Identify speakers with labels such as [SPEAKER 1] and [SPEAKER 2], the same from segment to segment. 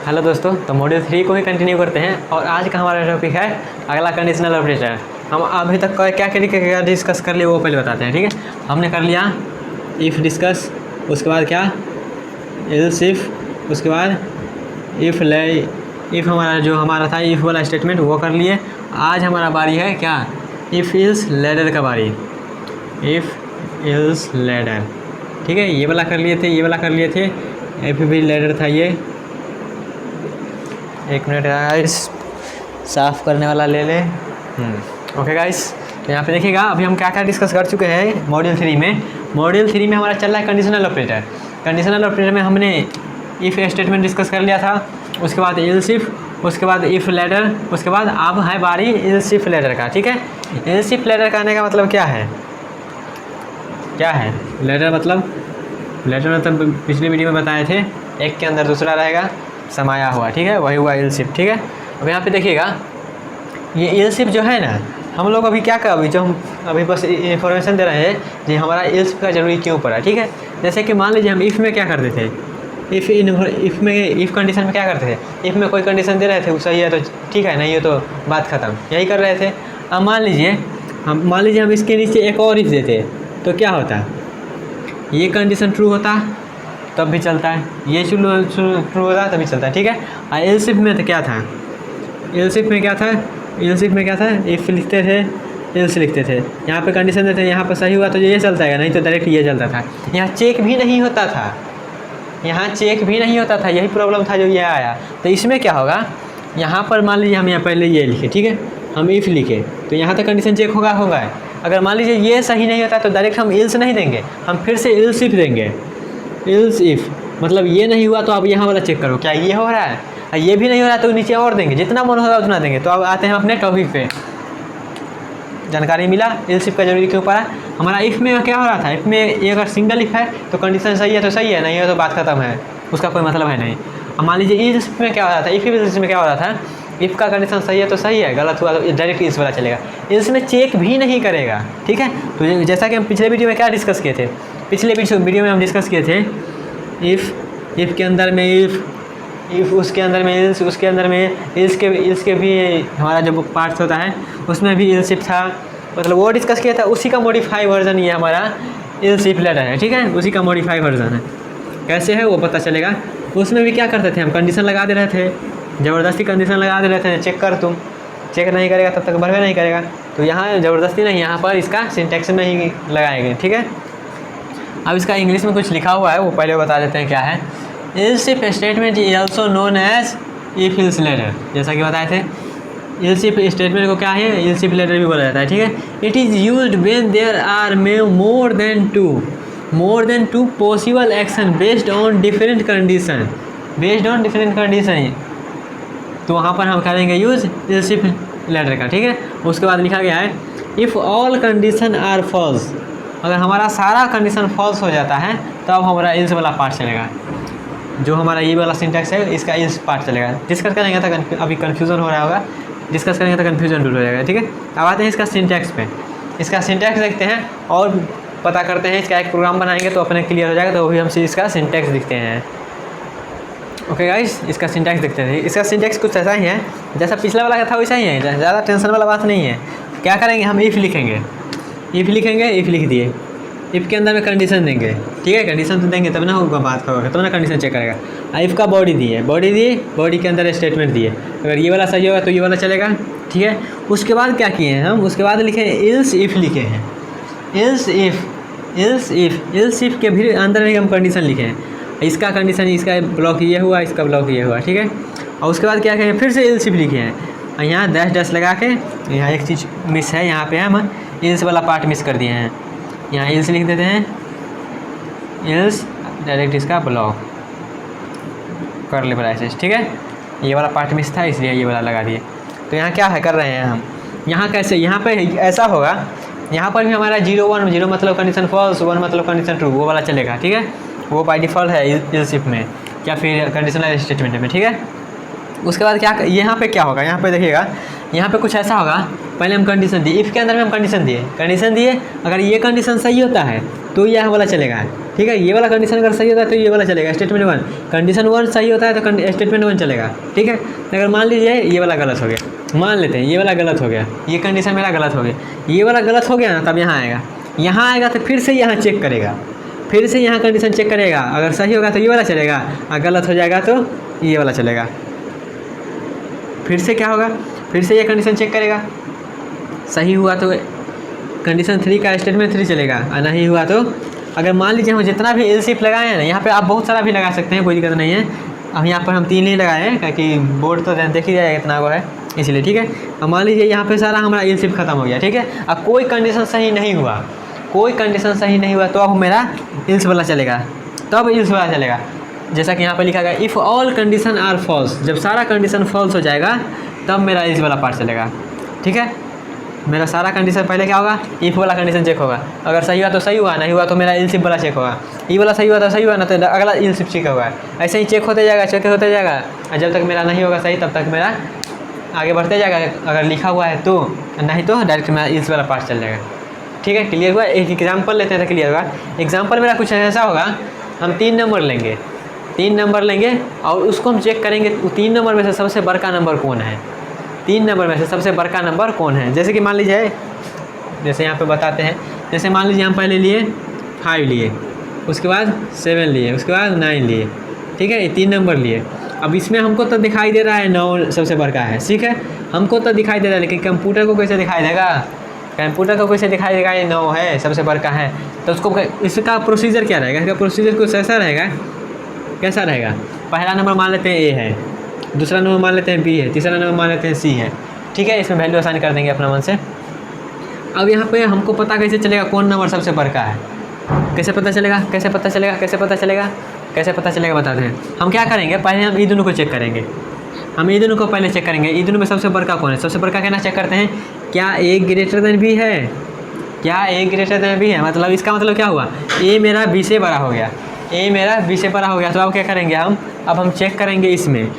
[SPEAKER 1] Hello दोस्तों, तो module 3 को ही कंटिन्यू करते हैं और आज का हमारा टॉपिक है अगला कंडीशनल ऑपरेटर। हम अभी तक क्या डिस्कस कर लिए वो पहले बताते हैं। ठीक है, हमने कर लिया इफ़ डिस्कस, उसके बाद क्या एल्स इफ़, उसके बाद इफ़ हमारा था इफ़ वाला स्टेटमेंट वो कर लिए। आज हमारा बारी है क्या, इफ़ इल्स लैडर का बारी, इफ़ इल्स लैडर। ठीक है, ये वाला कर लिए थे, इफ़ भी लैडर था ये। एक मिनट गाइस, साफ़ करने वाला ले ले। ओके गाइस, तो यहाँ पे देखिएगा अभी हम क्या क्या डिस्कस कर चुके हैं मॉड्यूल 3 में। मॉड्यूल 3 में हमारा चल रहा है कंडीशनल ऑपरेटर। कंडीशनल ऑपरेटर में हमने इफ़ स्टेटमेंट डिस्कस कर लिया था, उसके बाद एल्स इफ़, उसके बाद इफ़ लैडर, उसके बाद अब है बारी एल्स इफ़ लैडर का। ठीक है, एल्स इफ़ लैडर का आने का मतलब क्या है लैडर मतलब पिछले वीडियो में बताए थे, एक के अंदर दूसरा रहेगा समाया हुआ। ठीक है, वही हुआ एल्स इफ़। ठीक है, अब यहाँ पे देखिएगा ये एल्स इफ़ जो है ना, हम लोग अभी क्या कर हम अभी बस इन्फॉर्मेशन दे रहे हैं कि हमारा एल्स इफ़ का जरूरी क्यों पड़ा। ठीक है, जैसे कि मान लीजिए हम इफ़ में क्या करते थे, इफ़ कंडीशन में क्या करते थे, इफ़ में कोई कंडीशन दे रहे थे, वो सही है तो ठीक है, नहीं है तो बात ख़त्म, यही कर रहे थे। अब मान लीजिए हम इसके नीचे एक और इफ़ देते तो क्या होता, ये कंडीशन ट्रू होता तब भी चलता है, ये ट्रू होता तभी चलता है। ठीक है, और एल्स इफ़ में तो क्या था, एल्स इफ़ में क्या था, इफ़ लिखते थे, एल्स लिखते थे, यहाँ पे कंडीशन देते हैं, यहाँ पर सही हुआ तो ये चलता है, नहीं तो डायरेक्ट ये चलता था। यहाँ चेक भी नहीं होता था, यही प्रॉब्लम था जो ये आया। तो इसमें क्या होगा, यहाँ पर मान लीजिए हम यहाँ पहले ये लिखे, ठीक है, हम इफ़ लिखे तो यहाँ तक कंडीशन चेक होगा। अगर मान लीजिए ये सही नहीं होता तो डायरेक्ट हम एल्स नहीं देंगे, हम फिर से एल्स इफ़ देंगे। एल्स इफ़ मतलब ये नहीं हुआ तो अब यहाँ वाला चेक करो क्या ये हो रहा है, और ये भी नहीं हो रहा है तो नीचे और देंगे, जितना मन होगा उतना देंगे। तो अब आते हैं अपने टॉपिक पे। जानकारी मिला एल्स इफ़ का जरूरी क्यों पड़ा। हमारा इफ़ में क्या हो रहा था, इफ़ में ये अगर सिंगल इफ़ है तो कंडीशन सही है तो सही है, नहीं है तो बात खत्म है, उसका कोई मतलब है नहीं। अब मान लीजिए इल्स में क्या हो रहा था, इफ़ में क्या हो रहा था, इफ़ का कंडीशन सही है तो सही है, गलत हुआ तो डायरेक्ट इल्स वाला चलेगा, इल्स में चेक भी नहीं करेगा। ठीक है, तो जैसा कि हम पिछले वीडियो में क्या डिस्कस किए थे, पिछले वीडियो में हम डिस्कस किए थे इफ़ के अंदर में इफ़ उसके अंदर में इल्स, उसके अंदर में इल्स के भी हमारा जो पार्ट्स होता है उसमें भी इल्स इफ़ था, मतलब वो डिस्कस किया था। उसी का मॉडिफाई वर्जन ये हमारा एल्स इफ़ लैडर है। ठीक है, उसी का मॉडिफाई वर्जन है। कैसे है वो पता चलेगा। उसमें भी क्या करते थे हम, कंडीशन लगा दे रहे थे, ज़बरदस्ती कंडीशन लगा दे रहे थे, चेक कर, तुम चेक नहीं करेगा तब तक भरवे नहीं करेगा। तो यहाँ ज़बरदस्ती नहीं, यहाँ पर इसका सिंटैक्स में ही लगाएंगे। ठीक है, अब इसका इंग्लिश में कुछ लिखा हुआ है वो पहले बता देते हैं क्या है। Else if statement is also known as if else ladder, जैसा कि बताए थे एल्स इफ स्टेटमेंट को क्या है, एल्स इफ लैडर भी बोला जाता है। ठीक है, it is used when there are more than two possible action based on different condition, तो वहाँ पर हम करेंगे यूज़ एल्स इफ लैडर का। ठीक है, उसके बाद लिखा गया है if all condition are false, अगर हमारा सारा कंडीशन फॉल्स हो जाता है तब हमारा इल्स वाला पार्ट चलेगा, जो हमारा ये वाला सिंटैक्स है इसका इल्स पार्ट चलेगा। डिस्कस करेंगे तो अभी कन्फ्यूज़न हो रहा होगा, डिस्कस करेंगे तो कन्फ्यूजन दूर हो जाएगा। ठीक है, अब आते हैं इसका सिंटैक्स पे। इसका सिंटैक्स देखते हैं और पता करते हैं, इसका एक प्रोग्राम बनाएंगे तो अपने क्लियर हो जाएगा, तो वही हमसे इसका सिंटैक्स दिखते हैं। ओके गाइस, इसका सिंटैक्स देखते हैं। इसका सिंटैक्स कुछ ऐसा ही है जैसा पिछला वाला था, वैसा ही है, ज़्यादा टेंशन वाला बात नहीं है। क्या करेंगे, हम इफ़ लिखेंगे, इफ़ लिख दिए, इफ़ के अंदर में कंडीशन देंगे। ठीक है, कंडीशन तो देंगे तब ना होगा, बात होगा तब ना कंडीशन चेक करेगा। इफ़ का बॉडी दिए, बॉडी के अंदर स्टेटमेंट दिए, अगर ये वाला सही होगा तो ये वाला चलेगा। ठीक है, उसके बाद क्या किए हैं हम, उसके बाद लिखे एल्स इफ़ लिखे हैं, एल्स इफ़ के भी अंदर में हम कंडीशन लिखे हैं, इसका कंडीशन, इसका ब्लॉक ये हुआ, इसका ब्लॉक ये हुआ। ठीक है, और उसके बाद क्या कहें, फिर से एल्स इफ़ लिखे हैं, और यहाँ डैश लगा के यहाँ एक चीज़ मिस है, यहाँ पे हम एल्स वाला पार्ट मिस कर दिए हैं, यहाँ एल्स लिख देते हैं, एल्स डायरेक्ट इसका ब्लॉक कर ले ब्रैकेट। ठीक है, ये वाला पार्ट मिस था इसलिए ये वाला लगा दिए। तो यहाँ क्या है कर रहे हैं हम, यहाँ कैसे, यहाँ पे ऐसा होगा, यहाँ पर भी हमारा 0 1 0 मतलब कंडीशन फॉल्स, 1 मतलब कंडीशन ट्रू, वो वाला चलेगा। ठीक है, वो बाय डिफ़ॉल्ट है एल्स इफ में या फिर कंडीशनल स्टेटमेंट में। ठीक है, उसके बाद क्या, यहाँ पे क्या होगा, यहाँ पे देखिएगा, यहाँ पे कुछ ऐसा होगा, पहले हम कंडीशन दिए, इफ़ के अंदर में हम कंडीशन दिए, अगर ये कंडीशन सही होता है तो यह वाला चलेगा। ठीक है। ये वाला कंडीशन अगर सही होता है तो ये वाला चलेगा, स्टेटमेंट 1। कंडीशन 1 सही होता है तो स्टेटमेंट 1 चलेगा, ठीक है। अगर मान लीजिए ये वाला गलत हो गया, मान लेते हैं ये वाला गलत हो गया, ये कंडीशन मेरा गलत हो गया, ये वाला गलत हो गया ना, तब यहाँ आएगा तो फिर से यहाँ चेक करेगा, फिर से यहाँ कंडीशन चेक करेगा। अगर सही होगा तो ये वाला चलेगा, और गलत हो जाएगा तो ये वाला चलेगा। फिर से क्या होगा, फिर से ये कंडीशन चेक करेगा, सही हुआ तो कंडीशन 3 का स्टेटमेंट 3 चलेगा, और नहीं हुआ तो अगर मान लीजिए हम जितना भी एल्स इफ लगाए हैं ना, यहाँ पे आप बहुत सारा भी लगा सकते हैं, कोई दिक्कत नहीं है। अब यहाँ पर हम 3 ही लगाए हैं क्योंकि बोर्ड तो देख ही जाएगा इतना वो है, इसलिए, ठीक है। अब मान लीजिए यहाँ पे सारा हमारा एल्स इफ खत्म हो गया, ठीक है। अब कोई कंडीशन सही नहीं हुआ, कोई कंडीशन सही नहीं हुआ तो अब मेरा एल्स वाला चलेगा, तब एल्स वाला चलेगा। जैसा कि यहाँ पर लिखा गया if all condition are false, जब सारा कंडीशन फॉल्स हो जाएगा तब मेरा एल्स वाला पार्ट चलेगा, ठीक है। मेरा सारा कंडीशन पहले क्या होगा, इफ़ वाला कंडीशन चेक होगा, अगर सही हुआ तो सही हुआ, नहीं हुआ तो मेरा एल्स इफ वाला चेक होगा। ई वाला सही हुआ तो सही हुआ, ना तो अगला एल्स इफ चेक होगा। ऐसे ही चेक होते जाएगा, चेक होते जाएगा, और जब तक मेरा नहीं होगा सही तब तक मेरा आगे बढ़ते जाएगा। अगर लिखा हुआ है तो, नहीं तो डायरेक्ट मेरा एल्स वाला पार्ट चल जाएगा, ठीक है। क्लियर हुआ। एक एग्जाम्पल लेते हैं तो क्लियर होगा। एग्जाम्पल मेरा कुछ ऐसा होगा, हम 3 नंबर लेंगे, 3 नंबर लेंगे और उसको हम चेक करेंगे 3 नंबर में से सबसे बड़का नंबर कौन है, 3 नंबर में से सबसे बड़का नंबर कौन है। जैसे कि मान लीजिए, जैसे यहाँ पे बताते हैं, जैसे मान लीजिए हम पहले लिए 5 लिए, उसके बाद 7 लिए, उसके बाद 9 लिए, ठीक है। ये 3 नंबर लिए। अब इसमें हमको तो दिखाई दे रहा है 9 सबसे बड़का है, ठीक है, हमको तो दिखाई दे रहा है, लेकिन कंप्यूटर को कैसे दिखाई देगा, कंप्यूटर को कैसे दिखाई देगा ये 9 है सबसे बड़का है। तो उसको इसका प्रोसीजर क्या रहेगा, इसका प्रोसीजर कुछ ऐसा रहेगा, कैसा रहेगा, पहला नंबर मान लेते हैं ए है, दूसरा नंबर मान लेते हैं बी है, तीसरा नंबर मान लेते हैं सी है, ठीक है। इसमें वैल्यू असाइन कर देंगे अपना मन से। अब यहाँ पे हमको पता कैसे चलेगा कौन नंबर सबसे बड़का है, कैसे पता चलेगा, कैसे पता चलेगा, कैसे पता चलेगा, कैसे पता चलेगा बताते हैं। हम क्या करेंगे, पहले हम ये दोनों को चेक करेंगे, हम ये दोनों को पहले चेक करेंगे, ये दोनों में सबसे बड़का कौन है। सबसे बड़का कहना चेक करते हैं, क्या ए ग्रेटर देन बी है, क्या ए ग्रेटर देन बी है, मतलब इसका मतलब क्या हुआ, ए मेरा बी से बड़ा हो गया, ए मेरा बी से बड़ा हो गया। तो अब क्या करेंगे हम, अब हम चेक करेंगे इसमें,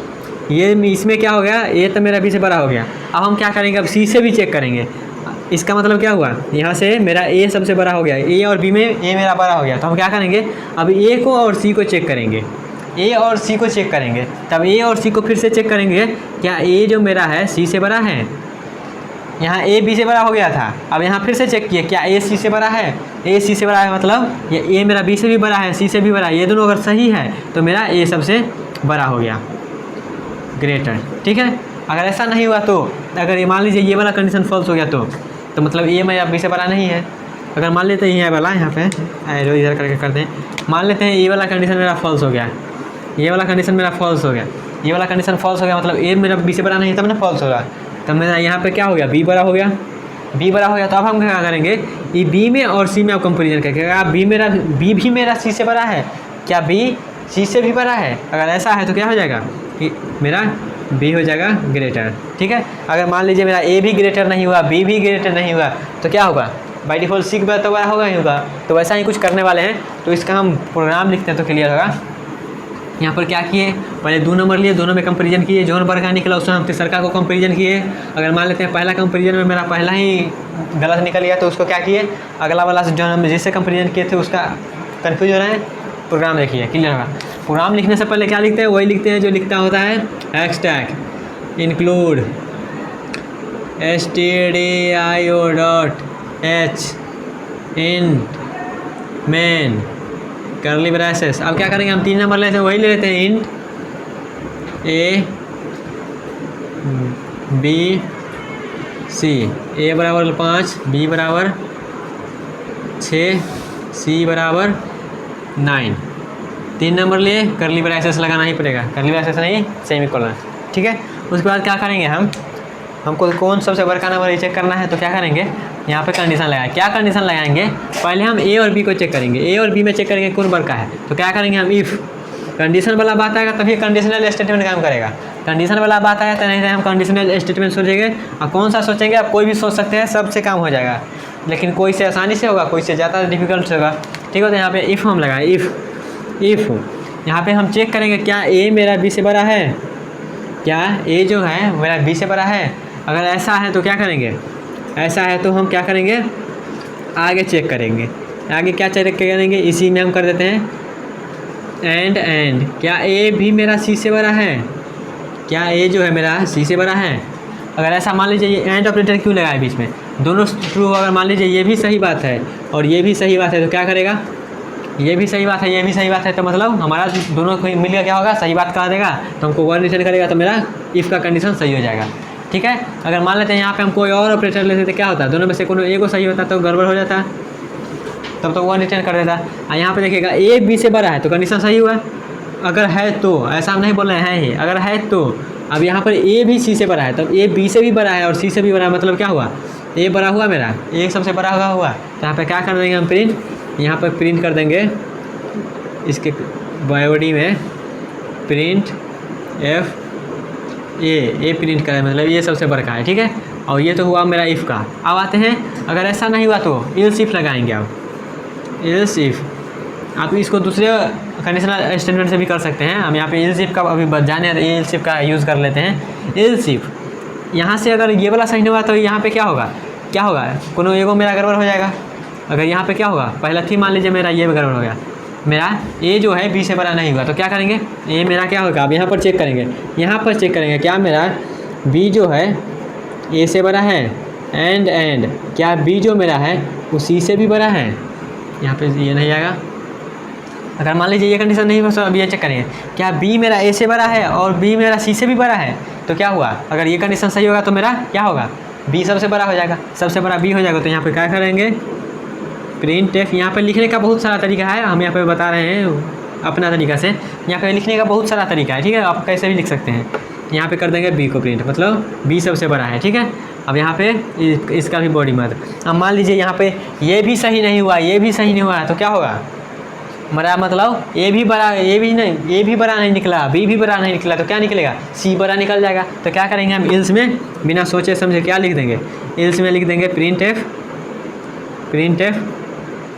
[SPEAKER 1] ये इसमें क्या हो गया, ए तो मेरा बी से बड़ा हो गया। अब हम क्या करेंगे, अब सी से भी चेक करेंगे। इसका मतलब क्या हुआ, यहाँ से मेरा ए सबसे बड़ा हो गया, ए और बी में ए मेरा बड़ा हो गया। तो हम क्या करेंगे, अब ए को और सी को चेक करेंगे, ए और सी को चेक करेंगे, तब ए और सी को फिर से चेक करेंगे, क्या ए जो मेरा है सी से बड़ा है। यहाँ ए बी से बड़ा हो गया था, अब यहाँ फिर से चेक किए, क्या ए सी से बड़ा है, ए सी से बड़ा है, मतलब ये ए मेरा बी से भी बड़ा है, सी से भी बड़ा है, ये दोनों अगर सही है तो मेरा ए सबसे बड़ा हो गया, ग्रेटर, ठीक है। अगर ऐसा नहीं हुआ तो, अगर ये मान लीजिए ये वाला कंडीशन फॉल्स हो गया तो मतलब ए मेरा बी से बड़ा नहीं है। अगर मान लेते हैं ये वाला, यहाँ पे एरो इधर करके करते हैं, मान लेते हैं ये वाला कंडीशन मेरा फॉल्स हो गया, ये वाला कंडीशन मेरा फॉल्स हो गया, ये वाला कंडीशन फॉल्स हो गया, मतलब ए मेरा बी से बड़ा नहीं है, तब ना फॉल्स होगा। तब मेरा यहाँ पे क्या हो गया, बी बड़ा हो गया, बी बड़ा हो गया। तो अब हम क्या करेंगे, ये बी में और सी में आप कंपेरिजन करके, आप बी भी मेरा सी से बड़ा है, क्या बी सी से भी बड़ा है, अगर ऐसा है तो क्या हो जाएगा, मेरा बी हो जाएगा ग्रेटर, ठीक है। अगर मान लीजिए मेरा ए भी ग्रेटर नहीं हुआ, बी भी ग्रेटर नहीं हुआ, तो क्या होगा, बाई डिफ़ॉल्ट सी का तो बड़ा होगा ही होगा। तो वैसा ही कुछ करने वाले हैं, तो इसका हम प्रोग्राम लिखते हैं तो क्लियर होगा। यहाँ पर क्या किए, पहले 2 नंबर लिए, दोनों में कंपेरिजन किए, जो नंबर का निकला उसमें हम तीसरा को कंपेरिजन किए। अगर मान लेते हैं पहला कंपेरिजन में मेरा पहला ही गलत निकल गया तो उसको क्या किए, अगला वाला जो हम जिससे कंपेरिजन किए थे उसका कन्फ्यूज हो रहा है, प्रोग्राम लिखिए, क्लियर होगा। प्रोग्राम लिखने से पहले क्या लिखते हैं, वही लिखते हैं जो लिखता होता है hashtag include stdio.h int main करली ब्रैसेस। अब क्या करेंगे, हम 3 नंबर लेते हैं, वही ले लेते हैं, इंट ए बी सी, ए बराबर 5, बी बराबर 6, सी बराबर 9। 3 नंबर लिए, करली ब्रैसेस लगाना ही पड़ेगा, करली ब्रैसेस नहीं सेमीकोलन, ठीक है। उसके बाद क्या करेंगे, हमको कौन सबसे बड़का नंबर चेक करना है, तो क्या करेंगे, यहाँ पे कंडीशन लगाएं। क्या कंडीशन लगाएंगे, पहले हम ए और बी को चेक करेंगे, ए और बी में चेक करेंगे कौन बड़का है। तो क्या करेंगे हम, इफ़ कंडीशन वाला बात आएगा तभी कंडीशनल स्टेटमेंट काम करेगा, कंडीशन वाला बात आया तो नहीं हम कंडीशनल स्टेटमेंट सोचेंगे। और कौन सा सोचेंगे, आप कोई भी सोच सकते हैं, सबसे काम हो जाएगा, लेकिन कोई से आसानी से होगा, कोई से ज़्यादा डिफिकल्ट होगा, ठीक है। तो यहाँ पे इफ़ हम लगाएं, इफ़ यहाँ पे हम चेक करेंगे क्या ए मेरा बी से बड़ा है, क्या ए जो है मेरा बी से बड़ा है। अगर ऐसा है तो क्या करेंगे, ऐसा है तो हम क्या करेंगे, आगे चेक करेंगे, आगे क्या करेंगे, इसी में हम कर देते हैं एंड क्या ए भी मेरा सी से बड़ा है, क्या ए जो है मेरा सी से बड़ा है। अगर ऐसा मान लीजिए ये एंड ऑपरेटर क्यों लगाए बीच में, दोनों ट्रू। अगर मान लीजिए ये भी सही बात है और ये भी सही बात है तो क्या करेगा, ये भी सही बात है ये भी सही बात है, तो मतलब हमारा दोनों को मिलकर क्या होगा, सही बात कहा देगा, तो हमको 1 रिटर्न करेगा, तो मेरा इफ़ का कंडीशन सही हो जाएगा। ठीक है, अगर मान लेते हैं यहाँ पे हम कोई और ऑपरेटर लेते तो क्या होता है, दोनों में से कोनो एक को सही होता तो गड़बड़ हो जाता, तब तो 1 रिटर्न कर देता। और यहाँ पे देखिएगा ए बी से बड़ा है तो कंडीशन सही हुआ, अगर है तो, ऐसा हम नहीं बोल रहे हैं ही, अगर है तो। अब यहाँ पर ए भी सी से बड़ा है, तब ए बी से भी बड़ा है और सी से भी बड़ा है, मतलब क्या हुआ, ए बड़ा हुआ मेरा, ए सबसे बड़ा हुआ। तो यहाँ पे क्या कर देंगे हम, प्रिंट, यहाँ पर प्रिंट कर देंगे इसके बॉडी में प्रिंट एफ ए प्रिंट करें, मतलब ये सबसे बड़ा है। ठीक है, और ये तो हुआ मेरा इफ़ का। अब आते हैं, अगर ऐसा नहीं हुआ तो एल्स इफ लगाएंगे। अब एल्स इफ आप इसको दूसरे कंडीशनल स्टेटमेंट से भी कर सकते हैं, हम यहाँ पे एल्स इफ का अभी जाने एल्स इफ का यूज़ कर लेते हैं। एल्स इफ यहाँ से अगर ये वाला सही नहीं हुआ तो यहाँ पे क्या होगा, कोनो एगो मेरा गड़बड़ हो जाएगा। अगर यहाँ पे क्या होगा, पहला थी मान लीजिए मेरा ये गड़बड़ हो गया, मेरा ए जो है बी से बड़ा नहीं हुआ, तो क्या करेंगे, ए मेरा क्या होगा, अब यहाँ पर चेक करेंगे, क्या मेरा बी जो है ए से बड़ा है, एंड क्या बी जो मेरा है वो सी से भी बड़ा है। यहाँ पे ये नहीं आएगा। अगर मान लीजिए ये कंडीशन नहीं हो तो अब ये चेक करेंगे, क्या बी मेरा ए से बड़ा है और बी मेरा सी से भी बड़ा है, तो क्या हुआ, अगर ये कंडीशन सही होगा तो मेरा क्या होगा, बी सबसे बड़ा हो जाएगा, सबसे बड़ा बी हो जाएगा। तो यहाँ पे क्या करेंगे, प्रिंट एफ। यहाँ पे लिखने का बहुत सारा तरीका है, हम यहाँ पे बता रहे हैं अपना तरीका से। यहाँ पे लिखने का बहुत सारा तरीका है, ठीक है, आप कैसे भी लिख सकते हैं। यहाँ पे कर देंगे बी को प्रिंट, मतलब बी सबसे बड़ा है। ठीक है, अब यहाँ पे इसका भी बॉडी मत। अब मान लीजिए यहाँ पे ये भी सही नहीं हुआ, ये भी सही नहीं हुआ, तो क्या होगा, मेरा मतलब ए भी बड़ा नहीं निकला, बी भी बड़ा नहीं निकला, तो क्या निकलेगा, सी बड़ा निकल जाएगा। तो क्या करेंगे हम, इल्स में बिना सोचे समझे क्या लिख देंगे, इल्स में लिख देंगे प्रिंट एफ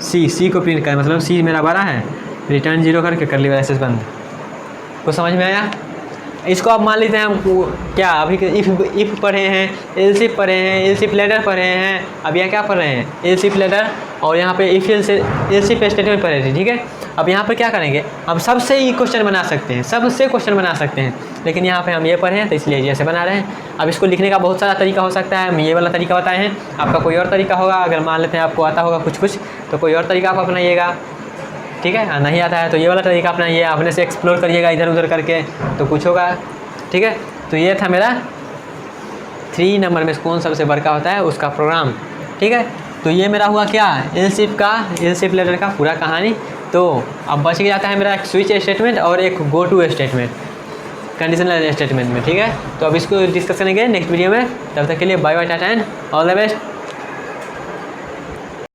[SPEAKER 1] सी को प्रिंट करें, मतलब सी मेरा बड़ा है, रिटर्न 0 करके कर लिया एसेस बंद। कुछ समझ में आया। इसको आप मान लेते हैं हम क्या, अभी इफ़ पढ़े हैं, एल्स इफ पढ़े हैं, एल्स इफ लेटर पढ़े हैं, अब यहाँ क्या पढ़ रहे हैं, एल्स इफ लेटर, और यहाँ पे इफ एल्स इफ स्टेटमेंट पढ़े थे। ठीक है, अब यहाँ पे क्या करेंगे, अब सबसे ही क्वेश्चन बना सकते हैं, लेकिन यहाँ पे हम ये पढ़े हैं तो इसलिए जैसे बना रहे हैं। अब इसको लिखने का बहुत सारा तरीका हो सकता है, हम ये वाला तरीका बताए हैं, आपका कोई और तरीका होगा। अगर मान लेते हैं आपको आता होगा कुछ तो कोई और तरीका आप अपनाइएगा। ठीक है, नहीं आता है तो ये वाला तरीका अपनाइए, अपने से एक्सप्लोर करिएगा इधर उधर करके, तो कुछ होगा। ठीक है, तो ये था मेरा 3 नंबर में कौन सबसे बड़का होता है उसका प्रोग्राम। ठीक है, तो ये मेरा हुआ क्या, एल्स इफ लेटर का पूरा कहानी। तो अब बच जाता है मेरा एक स्विच स्टेटमेंट और एक go to statement conditional statement में। ठीक है, तो अब इसको डिस्कस करेंगे नेक्स्ट वीडियो में। तब तक के लिए bye bye, tata and all the best.